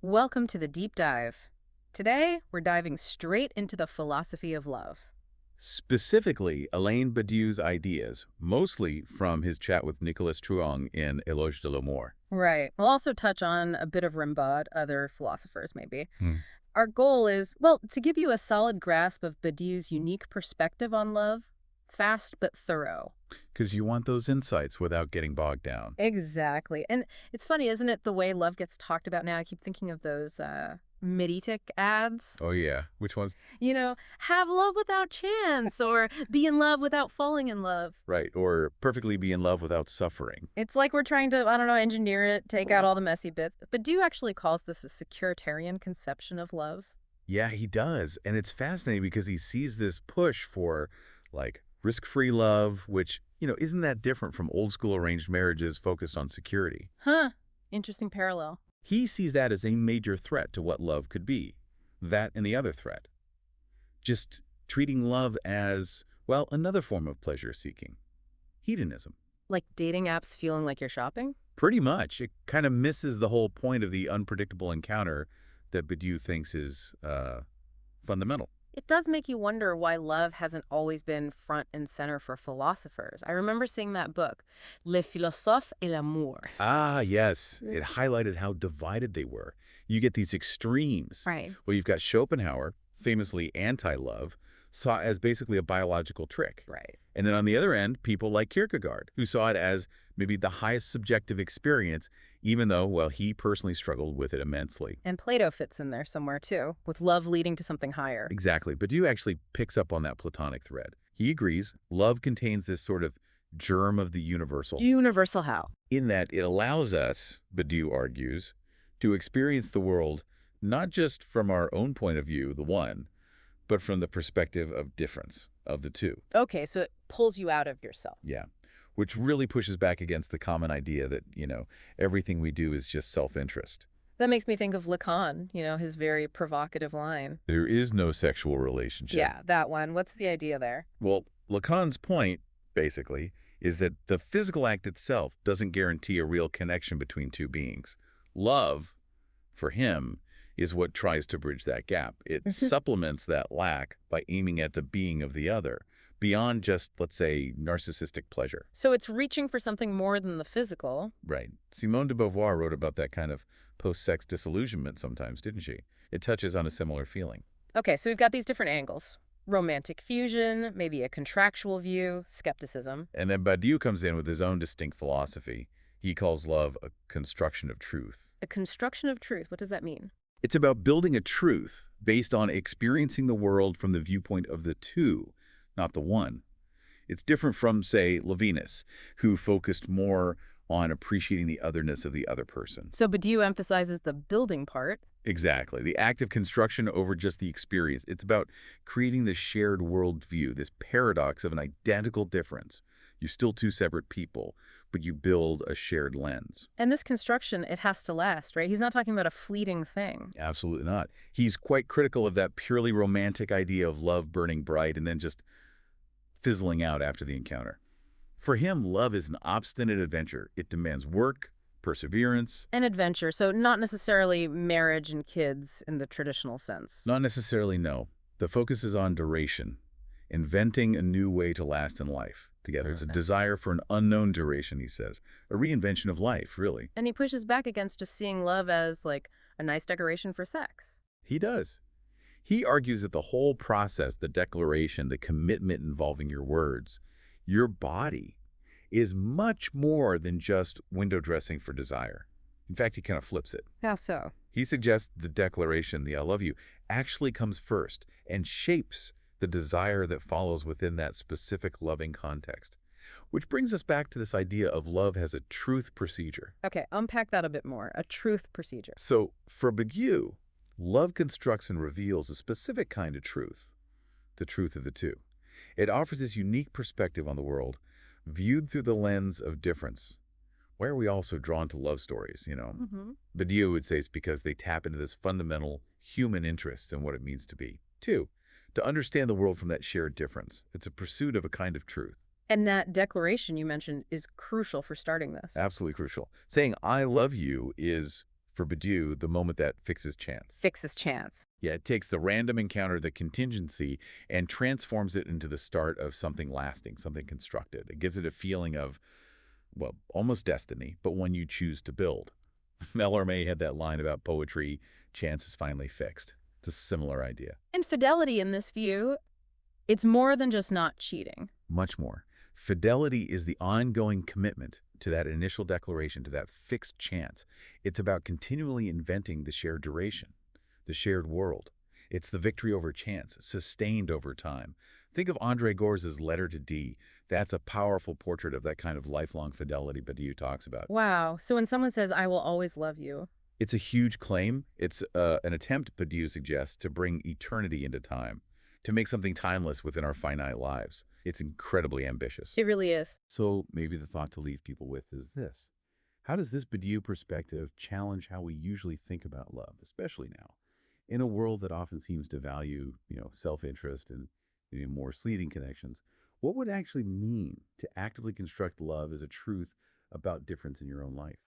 Welcome to the deep dive. Today, we're diving straight into the philosophy of love. Specifically, Alain Badiou's ideas, mostly from his chat with Nicolas Truong in Éloge de l'Amour. Right. We'll also touch on a bit of Rimbaud, other philosophers maybe. Hmm. Our goal is, well, to give you a solid grasp of Badiou's unique perspective on love, fast but thorough. Because you want those insights without getting bogged down. Exactly. And it's funny, isn't it, the way love gets talked about now? I keep thinking of those Mediatic ads. Oh, yeah. Which ones? Have love without chance or be in love without falling in love. Right. Or perfectly be in love without suffering. It's like we're trying to, I don't know, engineer it, take out all the messy bits. But Badiou actually calls this a securitarian conception of love. Yeah, he does. And it's fascinating because he sees this push for, like, risk-free love, which, isn't that different from old-school arranged marriages focused on security. Huh. Interesting parallel. He sees that as a major threat to what love could be. That and the other threat. Just treating love as, well, another form of pleasure seeking. Hedonism. Like dating apps feeling like you're shopping? Pretty much. It kind of misses the whole point of the unpredictable encounter that Badiou thinks is fundamental. It does make you wonder why love hasn't always been front and center for philosophers. I remember seeing that book, Le Philosophe et l'Amour. Ah, yes. It highlighted how divided they were. You get these extremes. Right. Well, you've got Schopenhauer, famously anti-love, saw it as basically a biological trick. Right. And then on the other end, people like Kierkegaard, who saw it as maybe the highest subjective experience, even though, well, he personally struggled with it immensely. And Plato fits in there somewhere too, with love leading to something higher. Exactly. Badiou actually picks up on that Platonic thread. He agrees love contains this sort of germ of the universal, Universal how? in that it allows us, Badiou argues, to experience the world not just from our own point of view, the one, but from the perspective of difference, of the two. Okay, so it pulls you out of yourself. Yeah. Which really pushes back against the common idea that, everything we do is just self-interest. That makes me think of Lacan, his very provocative line. There is no sexual relationship. Yeah, that one. What's the idea there? Well, Lacan's point, basically, is that the physical act itself doesn't guarantee a real connection between two beings. Love, for him, is what tries to bridge that gap. It supplements that lack by aiming at the being of the other, beyond just, let's say, narcissistic pleasure. So it's reaching for something more than the physical. Right. Simone de Beauvoir wrote about that kind of post-sex disillusionment sometimes, didn't she? It touches on a similar feeling. Okay, so we've got these different angles. Romantic fusion, maybe a contractual view, skepticism. And then Badiou comes in with his own distinct philosophy. He calls love a construction of truth. A construction of truth. What does that mean? It's about building a truth based on experiencing the world from the viewpoint of the two, not the one. It's different from, say, Levinas, who focused more on appreciating the otherness of the other person. So Badiou emphasizes the building part. Exactly. The act of construction over just the experience. It's about creating the shared worldview, this paradox of an identical difference. You're still two separate people, but you build a shared lens. And this construction, it has to last, right? He's not talking about a fleeting thing. Absolutely not. He's quite critical of that purely romantic idea of love burning bright and then just fizzling out after the encounter. For him, love is an obstinate adventure. It demands work, perseverance. An adventure, so not necessarily marriage and kids in the traditional sense. Not necessarily, no. The focus is on duration, inventing a new way to last in life together. It's a desire for an unknown duration, he says. A reinvention of life, really. And he pushes back against just seeing love as, like, a nice decoration for sex. He does. He argues that the whole process, the declaration, the commitment involving your words, your body, is much more than just window dressing for desire. In fact, he kind of flips it. How so? He suggests the declaration, the I love you, actually comes first and shapes the desire that follows within that specific loving context. Which brings us back to this idea of love as a truth procedure. Okay, unpack that a bit more. A truth procedure. So, for Badiou, love constructs and reveals a specific kind of truth, the truth of the two. It offers this unique perspective on the world, viewed through the lens of difference. Why are we all so drawn to love stories, Badiou would say it's because they tap into this fundamental human interest in what it means to be. Two, to understand the world from that shared difference. It's a pursuit of a kind of truth. And that declaration you mentioned is crucial for starting this. Absolutely crucial. Saying I love you is For Badiou, the moment that fixes chance. Fixes chance. Yeah, it takes the random encounter, the contingency, and transforms it into the start of something lasting, something constructed. It gives it a feeling of, well, almost destiny, but one you choose to build. Mallarmé had that line about poetry, chance is finally fixed. It's a similar idea. Infidelity in this view, it's more than just not cheating. Much more. Fidelity is the ongoing commitment to that initial declaration, to that fixed chance. It's about continually inventing the shared duration, the shared world. It's the victory over chance, sustained over time. Think of Andre Gorze's Letter to D. That's a powerful portrait of that kind of lifelong fidelity Badiou talks about. Wow. So when someone says, I will always love you, It's a huge claim. It's an attempt, Badiou suggests, to bring eternity into time, to make something timeless within our finite lives. It's incredibly ambitious. it really is. So maybe the thought to leave people with is this. How does this Badiou perspective challenge how we usually think about love, especially now, in a world that often seems to value, self-interest and more fleeting connections? What would it actually mean to actively construct love as a truth about difference in your own life?